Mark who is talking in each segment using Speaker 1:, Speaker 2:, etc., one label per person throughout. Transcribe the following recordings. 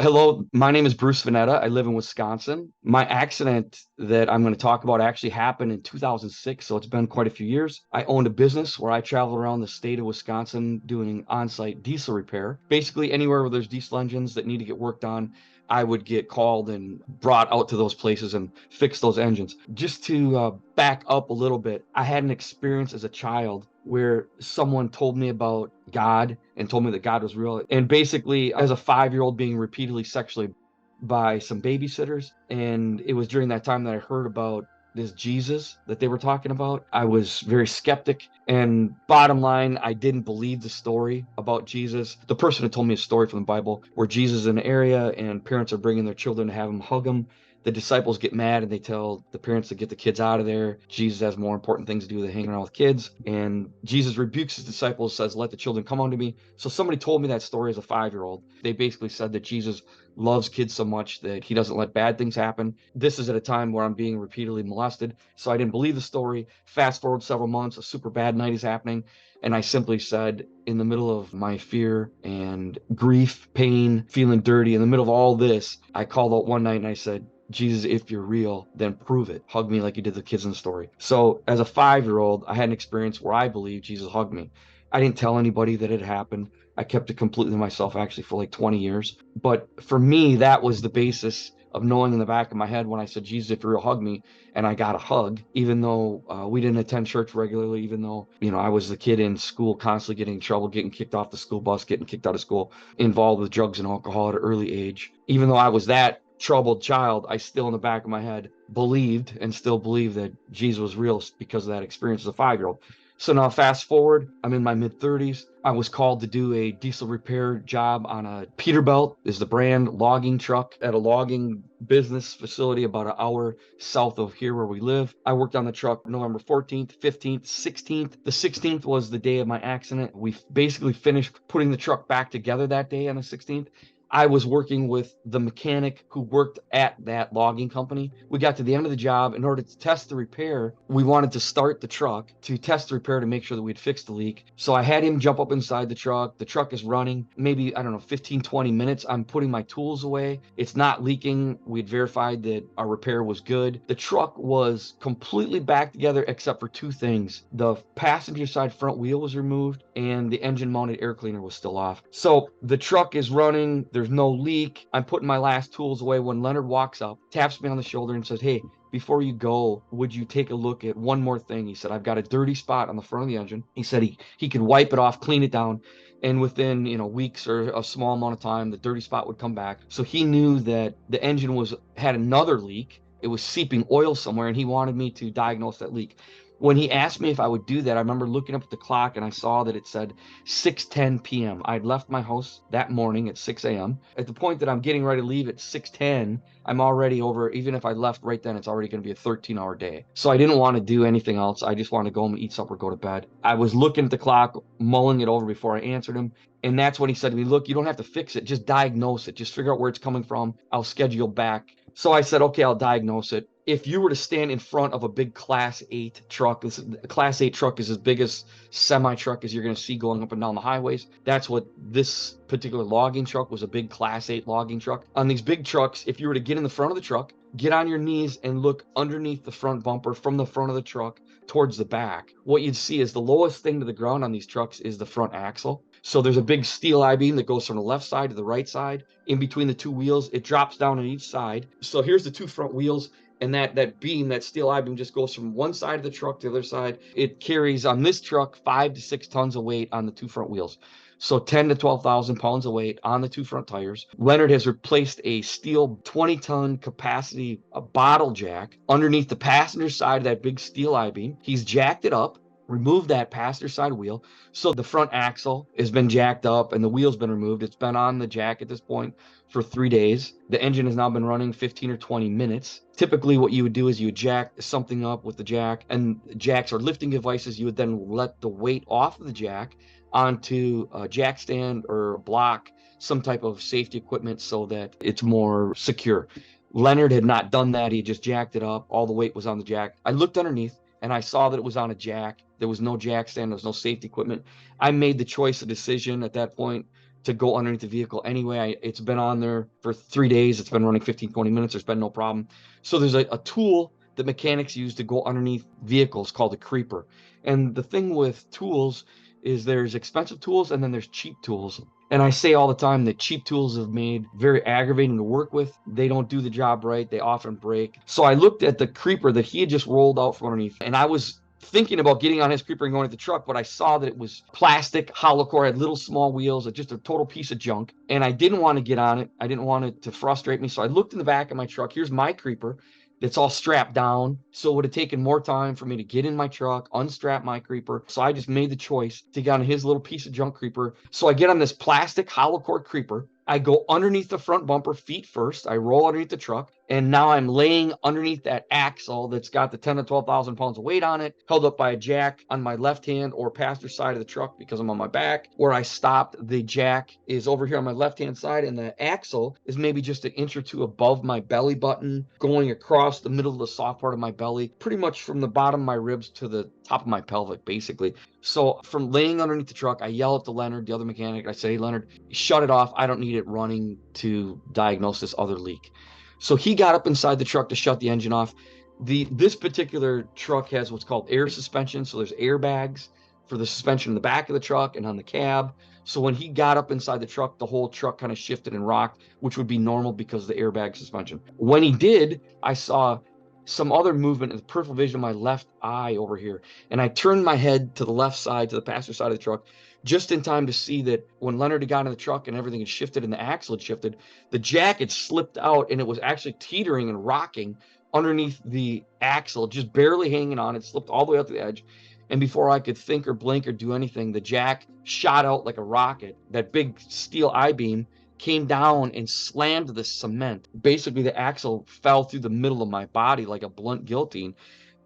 Speaker 1: Hello, my name is Bruce Van Natta. I live in Wisconsin. My accident that I'm going to talk about actually happened in 2006, so it's been quite a few years. I owned a business where I traveled around the state of Wisconsin doing on-site diesel repair. Basically, anywhere where there's diesel engines that need to get worked on, I would get called and brought out to those places and fix those engines. Just to back up a little bit, I had an experience as a child where someone told me about God and told me that God was real. And basically, as a 5-year-old being repeatedly sexually by some babysitters. And it was during that time that I heard about this Jesus that they were talking about. I was very skeptic. And bottom line, I didn't believe the story about Jesus. The person had told me a story from the Bible where Jesus is in an area and parents are bringing their children to have him hug them. The disciples get mad and they tell the parents to get the kids out of there. Jesus has more important things to do than hanging around with kids. And Jesus rebukes his disciples, says, "Let the children come unto me." So somebody told me that story as a 5-year-old. They basically said that Jesus loves kids so much that he doesn't let bad things happen. This is at a time where I'm being repeatedly molested. So I didn't believe the story. Fast forward several months, a super bad night is happening. And I simply said, in the middle of my fear and grief, pain, feeling dirty, in the middle of all this, I called out one night and I said, "Jesus, if you're real, then prove it. Hug me like you did the kids in the story." So as a 5-year-old, I had an experience where I believe Jesus hugged me. I didn't tell anybody that it happened. I kept it completely to myself actually for like 20 years. But for me, that was the basis of knowing in the back of my head when I said, "Jesus, if you're real, hug me." And I got a hug, even though we didn't attend church regularly, even though, I was the kid in school constantly getting in trouble, getting kicked off the school bus, getting kicked out of school, involved with drugs and alcohol at an early age. Even though I was that troubled child, I still in the back of my head believed and still believe that Jesus was real because of that experience as a 5-year-old. So now fast forward, I'm in my mid 30s. I was called to do a diesel repair job on a Peterbilt is the brand logging truck at a logging business facility about an hour south of here where we live. I worked on the truck November 14th, 15th, 16th. The 16th was the day of my accident. We basically finished putting the truck back together that day on the 16th. I was working with the mechanic who worked at that logging company. We got to the end of the job. In order to test the repair, we wanted to start the truck to test the repair to make sure that we'd fixed the leak. So I had him jump up inside the truck. The truck is running, maybe, I don't know, 15, 20 minutes. I'm putting my tools away. It's not leaking. We'd verified that our repair was good. The truck was completely back together except for two things. The passenger side front wheel was removed and the engine mounted air cleaner was still off. So the truck is running. There's no leak. I'm putting my last tools away when Leonard walks up, taps me on the shoulder and says, "Hey, before you go, would you take a look at one more thing?" He said, "I've got a dirty spot on the front of the engine." He said he could wipe it off, clean it down, and within, weeks or a small amount of time, the dirty spot would come back. So he knew that the engine had another leak. It was seeping oil somewhere, and he wanted me to diagnose that leak. When he asked me if I would do that, I remember looking up at the clock and I saw that it said 6:10 p.m. I'd left my house that morning at 6 a.m. At the point that I'm getting ready to leave at 6:10, I'm already over. Even if I left right then, it's already going to be a 13-hour day. So I didn't want to do anything else. I just wanted to go home and eat supper, go to bed. I was looking at the clock, mulling it over before I answered him. And that's when he said to me, "Look, you don't have to fix it. Just diagnose it. Just figure out where it's coming from. I'll schedule back." So I said, "Okay, I'll diagnose it." If you were to stand in front of a big Class 8 truck, a Class 8 truck is as big as semi truck as you're going to see going up and down the highways. That's what this particular logging truck was, a big Class 8 logging truck. On these big trucks, if you were to get in the front of the truck, get on your knees and look underneath the front bumper from the front of the truck towards the back, what you'd see is the lowest thing to the ground on these trucks is the front axle. So there's a big steel I-beam that goes from the left side to the right side. In between the two wheels, it drops down on each side. So here's the two front wheels. And that beam, that steel I-beam, just goes from one side of the truck to the other side. It carries on this truck 5 to 6 tons of weight on the two front wheels. So 10 to 12,000 pounds of weight on the two front tires. Leonard has replaced a steel 20-ton capacity bottle jack underneath the passenger side of that big steel I-beam. He's jacked it up, removed that passenger side wheel. So the front axle has been jacked up and the wheel's been removed. It's been on the jack at this point for 3 days. The engine has now been running 15 or 20 minutes. Typically what you would do is you would jack something up with the jack, and jacks are lifting devices. You would then let the weight off of the jack onto a jack stand or a block, some type of safety equipment so that it's more secure. Leonard had not done that. He just jacked it up. All the weight was on the jack. I looked underneath and I saw that it was on a jack. There was no jack stand. There was no safety equipment. I made the choice, the decision at that point to go underneath the vehicle anyway. It's been on there for 3 days. It's been running 15, 20 minutes. There's been no problem. So there's a tool that mechanics use to go underneath vehicles called a creeper. And the thing with tools is there's expensive tools and then there's cheap tools. And I say all the time that cheap tools have made very aggravating to work with. They don't do the job right. They often break. So I looked at the creeper that he had just rolled out from underneath, and I was thinking about getting on his creeper and going to the truck, but I saw that it was plastic, hollow core, had little small wheels, just a total piece of junk. And I didn't want to get on it. I didn't want it to frustrate me. So I looked in the back of my truck. Here's my creeper. It's all strapped down. So it would have taken more time for me to get in my truck, unstrap my creeper. So I just made the choice to get on his little piece of junk creeper. So I get on this plastic hollow core creeper. I go underneath the front bumper feet first. I roll underneath the truck. And now I'm laying underneath that axle that's got the 10 to 12,000 pounds of weight on it, held up by a jack on my left hand or passenger side of the truck because I'm on my back. Where I stopped, the jack is over here on my left-hand side, and the axle is maybe just an inch or two above my belly button, going across the middle of the soft part of my belly, pretty much from the bottom of my ribs to the top of my pelvic, basically. So from laying underneath the truck, I yell at the Leonard, the other mechanic. I say, "Hey, Leonard, shut it off. I don't need it running to diagnose this other leak." So he got up inside the truck to shut the engine off. This particular truck has what's called air suspension. So there's airbags for the suspension in the back of the truck and on the cab. So when he got up inside the truck, the whole truck kind of shifted and rocked, which would be normal because of the airbag suspension. When he did, I saw some other movement in the peripheral vision of my left eye over here. And I turned my head to the left side, to the passenger side of the truck, just in time to see that when Leonard had gotten in the truck and everything had shifted and the axle had shifted, the jack had slipped out and it was actually teetering and rocking underneath the axle, just barely hanging on. It slipped all the way out to the edge. And before I could think or blink or do anything, the jack shot out like a rocket. That big steel I-beam came down and slammed the cement. Basically, the axle fell through the middle of my body like a blunt guillotine.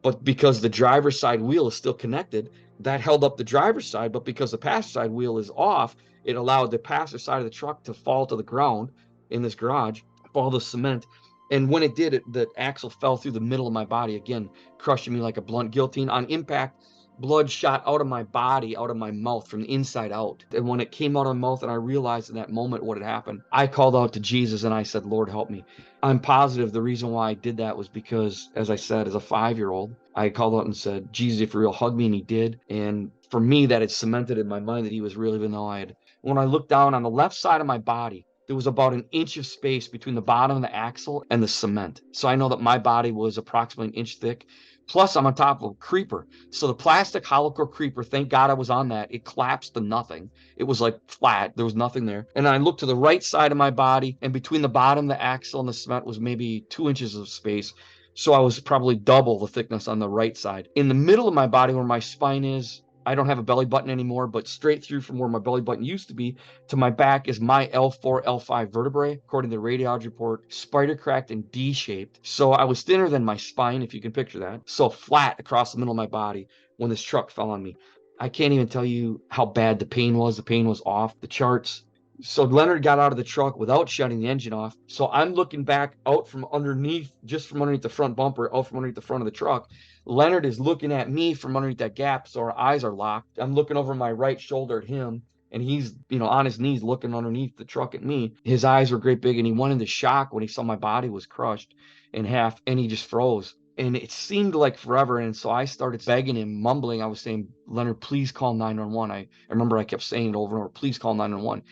Speaker 1: But because the driver's side wheel is still connected, that held up the driver's side. But because the passenger side wheel is off, it allowed the passenger side of the truck to fall to the ground in this garage, fall the cement. And when it did, the axle fell through the middle of my body, again, crushing me like a blunt guillotine. On impact, blood shot out of my body, out of my mouth, from the inside out. And when it came out of my mouth and I realized in that moment what had happened, I called out to Jesus and I said, "Lord, help me." I'm positive the reason why I did that was because, as I said, as a 5-year-old, I called out and said, "Jesus, if you're real, hug me." And he did. And for me, that had cemented in my mind that he was real, even though when I looked down on the left side of my body, there was about an inch of space between the bottom of the axle and the cement. So I know that my body was approximately an inch thick. Plus, I'm on top of a creeper. So the plastic hollow core creeper, thank God I was on that. It collapsed to nothing. It was like flat. There was nothing there. And I looked to the right side of my body, and between the bottom, the axle, and the cement was maybe 2 inches of space. So I was probably double the thickness on the right side. In the middle of my body, where my spine is, I don't have a belly button anymore, but straight through from where my belly button used to be to my back is my L4, L5 vertebrae, according to the radiology report, spider cracked and D-shaped. So I was thinner than my spine, if you can picture that. So flat across the middle of my body when this truck fell on me. I can't even tell you how bad the pain was. The pain was off the charts. So Leonard got out of the truck without shutting the engine off. So I'm looking back out from underneath, just from underneath the front bumper, out from underneath the front of the truck. Leonard is looking at me from underneath that gap, so our eyes are locked. I'm looking over my right shoulder at him, and he's, on his knees looking underneath the truck at me. His eyes were great big, and he went into shock when he saw my body was crushed in half, and he just froze. And it seemed like forever, and so I started begging him, mumbling. I was saying, "Leonard, please call 911. I remember I kept saying it over and over, "Please call 911.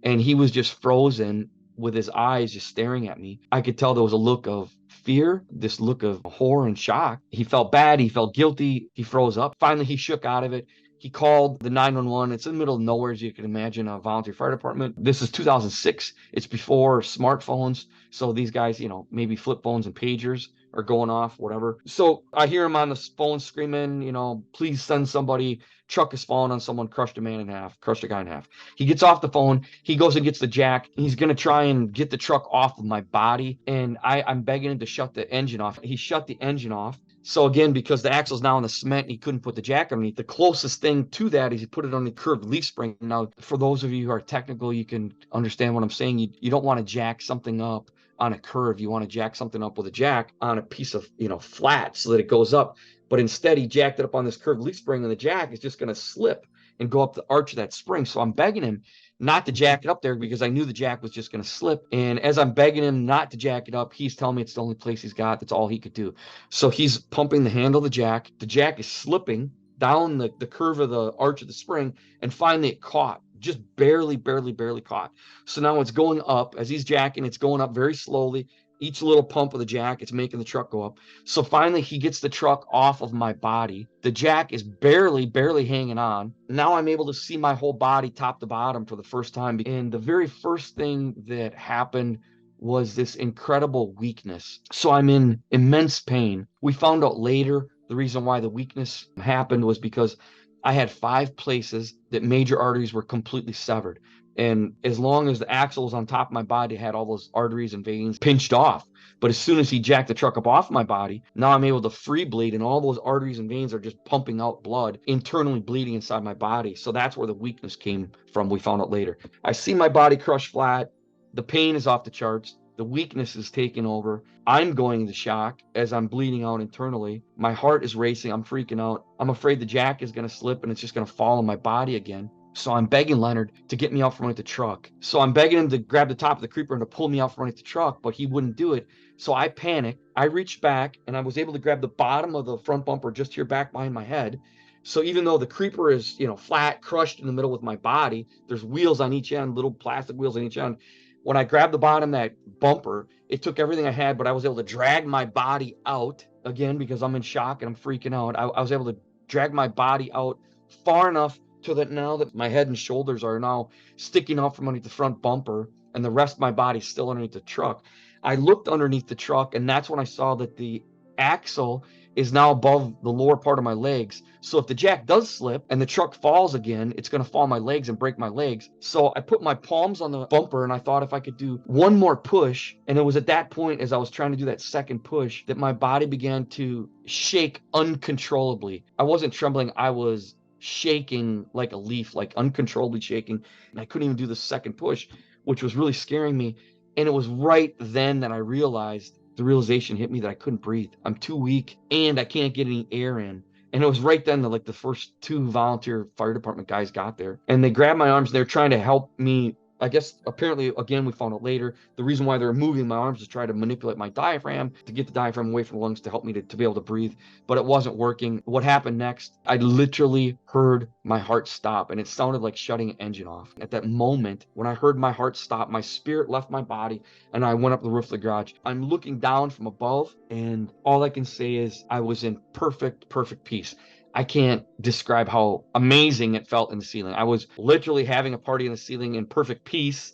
Speaker 1: And he was just frozen with his eyes just staring at me. I could tell there was a look of fear, this look of horror and shock. He felt bad. He felt guilty. He froze up. Finally, he shook out of it. He called the 911. It's in the middle of nowhere, as you can imagine, a volunteer fire department. This is 2006. It's before smartphones. So these guys, maybe flip phones and pagers are going off, whatever. So I hear him on the phone screaming, "Please send somebody. Truck is falling on someone, crushed a man in half, crushed a guy in half." He gets off the phone. He goes and gets the jack. He's going to try and get the truck off of my body. And I'm begging him to shut the engine off. He shut the engine off. So again, because the axle's now in the cement, he couldn't put the jack underneath. The closest thing to that is he put it on the curved leaf spring. Now, for those of you who are technical, you can understand what I'm saying. You don't want to jack something up on a curve. You want to jack something up with a jack on a piece of, flat so that it goes up. But instead, he jacked it up on this curved leaf spring, and the jack is just going to slip and go up the arch of that spring. So I'm begging him, not to jack it up there because I knew the jack was just going to slip. And as I'm begging him not to jack it up, he's telling me it's the only place he's got. That's all he could do. So he's pumping the handle of the jack. The jack is slipping down the curve of the arch of the spring, and finally it caught, just barely caught. So now it's going up as he's jacking. It's going up very slowly. Each little pump of the jack, it's making the truck go up. So finally he gets the truck off of my body. The jack is barely hanging on. Now I'm able to see my whole body top to bottom for the first time. And the very first thing that happened was this incredible weakness. So I'm in immense pain. We found out later the reason why the weakness happened was because I had 5 places that major arteries were completely severed. And as long as the axle was on top of my body, I had all those arteries and veins pinched off. But as soon as he jacked the truck up off my body, now I'm able to free bleed, and all those arteries and veins are just pumping out blood, internally bleeding inside my body. So that's where the weakness came from. We found out later. I see my body crush flat. The pain is off the charts. The weakness is taking over. I'm going into shock as I'm bleeding out internally. My heart is racing. I'm freaking out. I'm afraid the jack is going to slip and it's just going to fall on my body again. So I'm begging Leonard to get me out from underneath the truck. So I'm begging him to grab the top of the creeper and to pull me out from underneath the truck, but he wouldn't do it. So I panicked. I reached back and I was able to grab the bottom of the front bumper just here back behind my head. So even though the creeper is, flat, crushed in the middle with my body, there's wheels on each end, little plastic wheels on each end. When I grabbed the bottom of that bumper, it took everything I had, but I was able to drag my body out again because I'm in shock and I'm freaking out. I was able to drag my body out far enough so that now that my head and shoulders are now sticking out from underneath the front bumper and the rest of my body is still underneath the truck. I looked underneath the truck, and that's when I saw that the axle is now above the lower part of my legs. So if the jack does slip and the truck falls again, it's going to fall on my legs and break my legs. So I put my palms on the bumper and I thought if I could do one more push, and it was at that point as I was trying to do that second push that my body began to shake uncontrollably. I wasn't trembling, I was shaking like a leaf, like uncontrollably shaking, and I couldn't even do the second push, which was really scaring me. And it was right then that I realized, the realization hit me that I couldn't breathe. I'm too weak and I can't get any air in. And it was right then that the first 2 volunteer fire department guys got there and they grabbed my arms. They're trying to help me. I guess apparently, again, we found out later, the reason why they're moving my arms is try to manipulate my diaphragm to get the diaphragm away from the lungs to help me to be able to breathe. But it wasn't working. What happened next? I literally heard my heart stop, and it sounded like shutting an engine off. At that moment, when I heard my heart stop, my spirit left my body, and I went up the roof of the garage. I'm looking down from above, and all I can say is I was in perfect peace. I can't describe how amazing it felt in the ceiling. I was literally having a party in the ceiling in perfect peace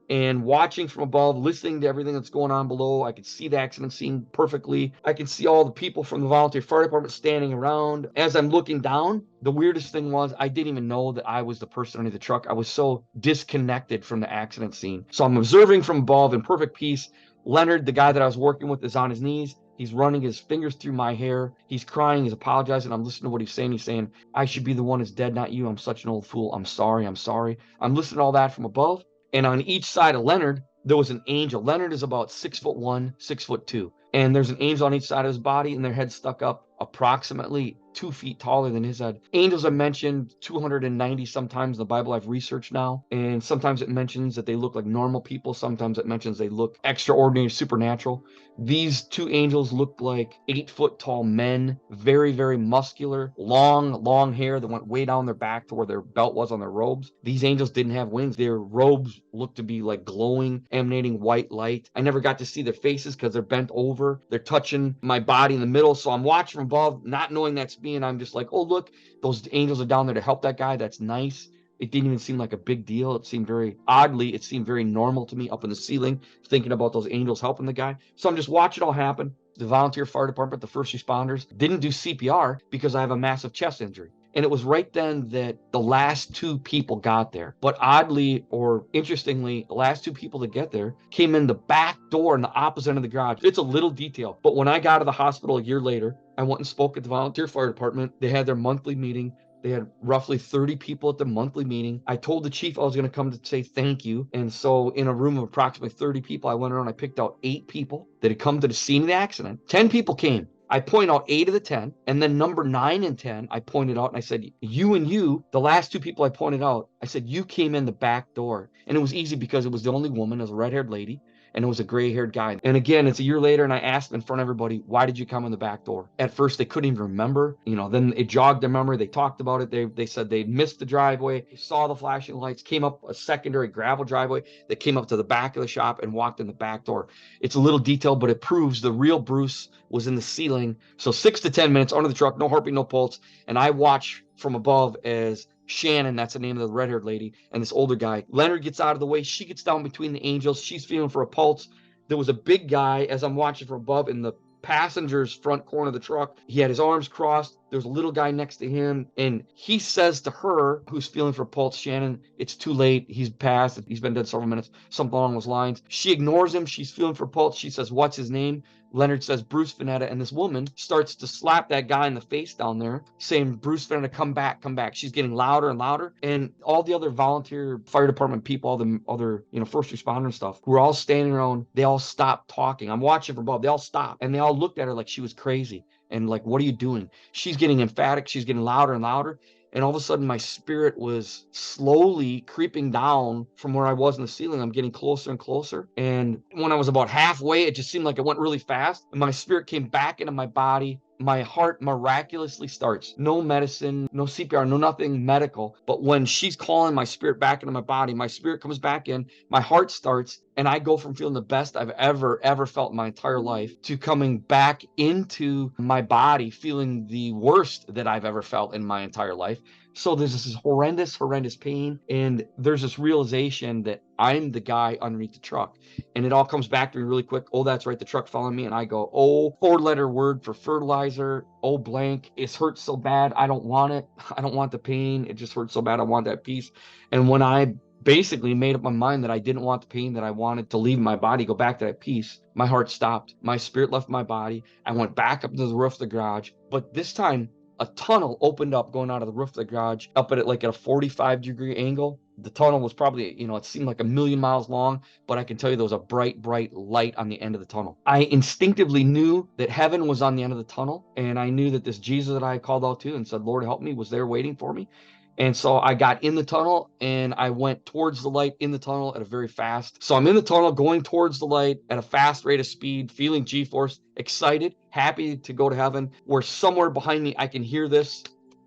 Speaker 1: and watching from above, listening to everything that's going on below. I could see the accident scene perfectly. I could see all the people from the volunteer fire department standing around. As I'm looking down, the weirdest thing was I didn't even know that I was the person underneath the truck. I was so disconnected from the accident scene. So I'm observing from above in perfect peace. Leonard, the guy that I was working with, is on his knees. He's running his fingers through my hair. He's crying. He's apologizing. I'm listening to what he's saying. He's saying, I should be the one that's dead, not you. I'm such an old fool. I'm sorry. I'm sorry. I'm listening to all that from above. And on each side of Leonard, there was an angel. Leonard is about 6'1", 6'2". And there's an angel on each side of his body, and their head stuck up approximately 2 feet taller than his head. Angels are mentioned 290 sometimes in the Bible I've researched now. And sometimes it mentions that they look like normal people. Sometimes it mentions they look extraordinary, supernatural. These 2 angels looked like 8-foot tall men, very muscular, long hair that went way down their back to where their belt was on their robes. These angels didn't have wings. Their robes looked to be like glowing, emanating white light. I never got to see their faces because they're bent over. They're touching my body in the middle. So I'm watching from above, not knowing that's me. And I'm just like, oh, look, those angels are down there to help that guy. That's nice. It didn't even seem like a big deal. It seemed very normal to me up in the ceiling, thinking about those angels helping the guy. So I'm just watching it all happen. The volunteer fire department, the first responders, didn't do CPR because I have a massive chest injury. And it was right then that the last 2 people got there. But oddly or interestingly, the last 2 people to get there came in the back door in the opposite end of the garage. It's a little detail. But when I got to the hospital a year later, I went and spoke at the volunteer fire department. They had their monthly meeting. They had roughly 30 people at the monthly meeting. I told the chief I was going to come to say thank you. And so in a room of approximately 30 people, I went around, I picked out 8 people that had come to the scene of the accident. 10 people came. I point out 8 of the 10, and then number 9 and 10, I pointed out and I said, you and you, the last 2 people I pointed out, I said, you came in the back door. And it was easy because it was the only woman, it was a red-haired lady, and it was a gray-haired guy. And again, it's a year later, and I asked them in front of everybody, why did you come in the back door? At first, they couldn't even remember. Then it jogged their memory. They talked about it. They said they missed the driveway, saw the flashing lights, came up a secondary gravel driveway that came up to the back of the shop and walked in the back door. It's a little detail, but it proves the real Bruce was in the ceiling. So 6 to 10 minutes under the truck, no heartbeat, no pulse. And I watch from above as Shannon, that's the name of the red-haired lady, and this older guy. Leonard gets out of the way. She gets down between the angels. She's feeling for a pulse. There was a big guy, as I'm watching from above, in the passenger's front corner of the truck. He had his arms crossed. There's a little guy next to him, and he says to her, who's feeling for pulse, Shannon, it's too late. He's passed. He's been dead several minutes, something along those lines. She ignores him. She's feeling for pulse. She says, what's his name? Leonard says, Bruce Van Natta, and this woman starts to slap that guy in the face down there, saying, Bruce Van Natta, come back, come back. She's getting louder and louder, and all the other volunteer fire department people, all the other, first responder and stuff, who are all standing around, they all stopped talking. I'm watching from above. They all stopped, and they all looked at her like she was crazy, and like, what are you doing? She's getting emphatic. She's getting louder and louder. And all of a sudden, my spirit was slowly creeping down from where I was in the ceiling. I'm getting closer and closer. And when I was about halfway, it just seemed like it went really fast. And my spirit came back into my body. My heart miraculously starts. No medicine, no CPR, no nothing medical. But when she's calling my spirit back into my body, my spirit comes back in, my heart starts, and I go from feeling the best I've ever felt in my entire life to coming back into my body feeling the worst that I've ever felt in my entire life. So there's this horrendous pain, and there's this realization that I'm the guy underneath the truck. And it all comes back to me really quick. Oh, that's right, the truck following me. And I go, oh, 4-letter word for fertilizer. Oh, blank. It hurts so bad. I don't want it. I don't want the pain. It just hurts so bad. I want that peace. And when I basically made up my mind that I didn't want the pain, that I wanted to leave my body, go back to that peace, my heart stopped. My spirit left my body. I went back up to the roof of the garage. But this time, a tunnel opened up going out of the roof of the garage up at a 45-degree angle. The tunnel was probably, it seemed like 1,000,000 miles long, but I can tell you there was a bright light on the end of the tunnel. I instinctively knew that heaven was on the end of the tunnel, and I knew that this Jesus that I called out to and said, Lord, help me, was there waiting for me. And so I got in the tunnel and I went towards the light in the tunnel at a very fast. So I'm in the tunnel going towards the light at a fast rate of speed, feeling G-force, excited, happy to go to heaven, where somewhere behind me I can hear this.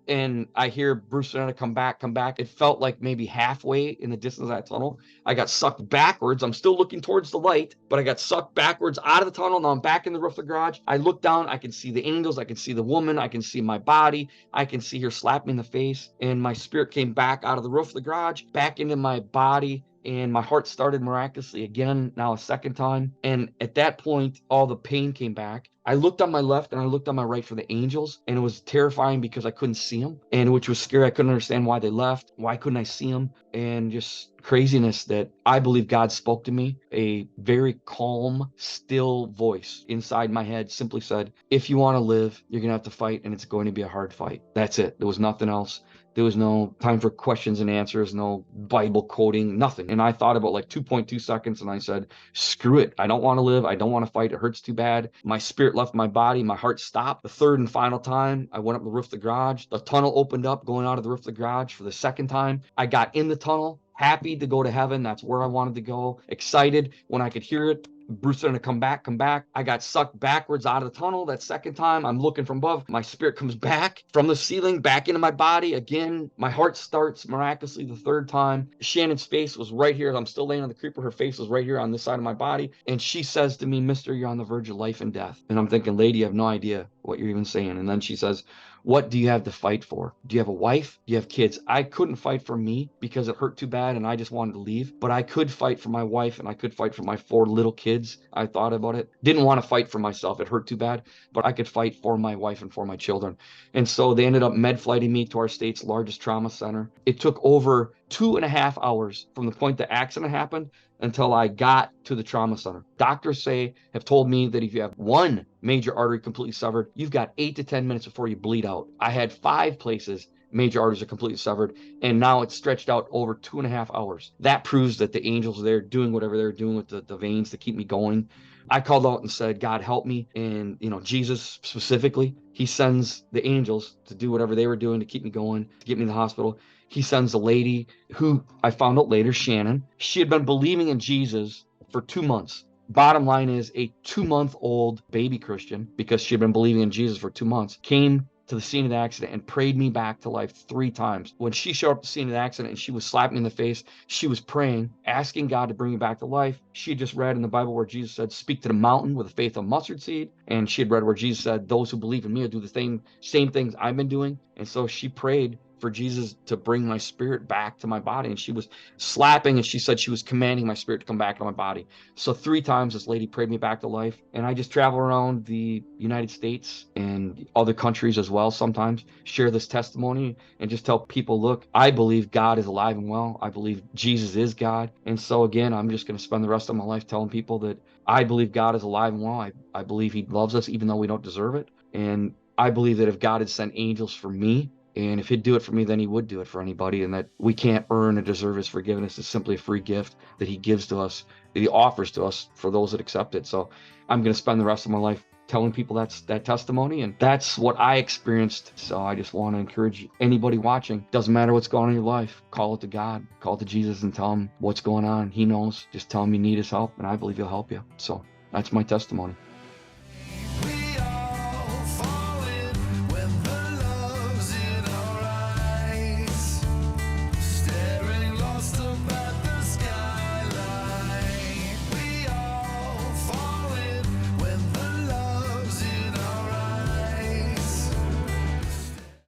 Speaker 1: And I hear Bruce Van Natta, come back, come back. It felt like maybe halfway in the distance of that tunnel. I got sucked backwards. I'm still looking towards the light, but I got sucked backwards out of the tunnel. Now I'm back in the roof of the garage. I look down. I can see the angels. I can see the woman. I can see my body. I can see her slap me in the face. And my spirit came back out of the roof of the garage, back into my body. And my heart started miraculously again, now a second time. And at that point, all the pain came back. I looked on my left and I looked on my right for the angels, and it was terrifying because I couldn't see them, and which was scary. I couldn't understand why they left. Why couldn't I see them? And just craziness that I believe God spoke to me. A very calm, still voice inside my head simply said, if you want to live, you're going to have to fight, and it's going to be a hard fight. That's it. There was nothing else. There was no time for questions and answers, no Bible quoting, nothing. And I thought about 2.2 seconds and I said, screw it. I don't want to live. I don't want to fight. It hurts too bad. My spirit left my body. My heart stopped. The third and final time, I went up the roof of the garage. The tunnel opened up going out of the roof of the garage for the second time. I got in the tunnel, happy to go to heaven. That's where I wanted to go. Excited when I could hear it. Bruce going to come back. I got sucked backwards out of the tunnel that second time. I'm looking from above. My spirit comes back from the ceiling, back into my body. Again, my heart starts miraculously the third time. Shannon's face was right here. I'm still laying on the creeper. Her face was right here on this side of my body. And she says to me, Mister, you're on the verge of life and death. And I'm thinking, lady, you have no idea what you're even saying. And then she says, what do you have to fight for? Do you have a wife? Do you have kids? I couldn't fight for me because it hurt too bad and I just wanted to leave. But I could fight for my wife and I could fight for my 4 little kids. I thought about it. Didn't want to fight for myself. It hurt too bad. But I could fight for my wife and for my children. And so they ended up med flighting me to our state's largest trauma center. It took over 2.5 hours from the point the accident happened until I got to the trauma center. Doctors have told me that if you have one major artery completely severed, you've got 8 to 10 minutes before you bleed out. I had 5 places major arteries are completely severed, and now it's stretched out over 2.5 hours. That proves that the angels are there doing whatever they're doing with the veins to keep me going. I called out and said, God, help me. And, Jesus specifically, he sends the angels to do whatever they were doing to keep me going, to get me in the hospital. He sends a lady who I found out later, Shannon. She had been believing in Jesus for 2 months. Bottom line is, a 2-month-old baby Christian, because she had been believing in Jesus for 2 months, came to the scene of the accident and prayed me back to life 3 times. When she showed up at the scene of the accident and she was slapping me in the face, she was praying, asking God to bring me back to life. She had just read in the Bible where Jesus said, speak to the mountain with the faith of mustard seed. And she had read where Jesus said, those who believe in me will do the same things I've been doing. And so she prayed for Jesus to bring my spirit back to my body. And she was slapping, and she said she was commanding my spirit to come back to my body. So 3 times this lady prayed me back to life. And I just travel around the United States and other countries as well sometimes, share this testimony and just tell people, look, I believe God is alive and well. I believe Jesus is God. And so again, I'm just going to spend the rest of my life telling people that I believe God is alive and well. I believe he loves us even though we don't deserve it. And I believe that if God had sent angels for me, and if he'd do it for me, then he would do it for anybody, and that we can't earn or deserve his forgiveness. It's simply a free gift that he gives to us, that he offers to us for those that accept it. So I'm going to spend the rest of my life telling people that testimony, and that's what I experienced. So I just want to encourage anybody watching, doesn't matter what's going on in your life, call it to God, call it to Jesus and tell him what's going on. He knows. Just tell him you need his help, and I believe he'll help you. So that's my testimony.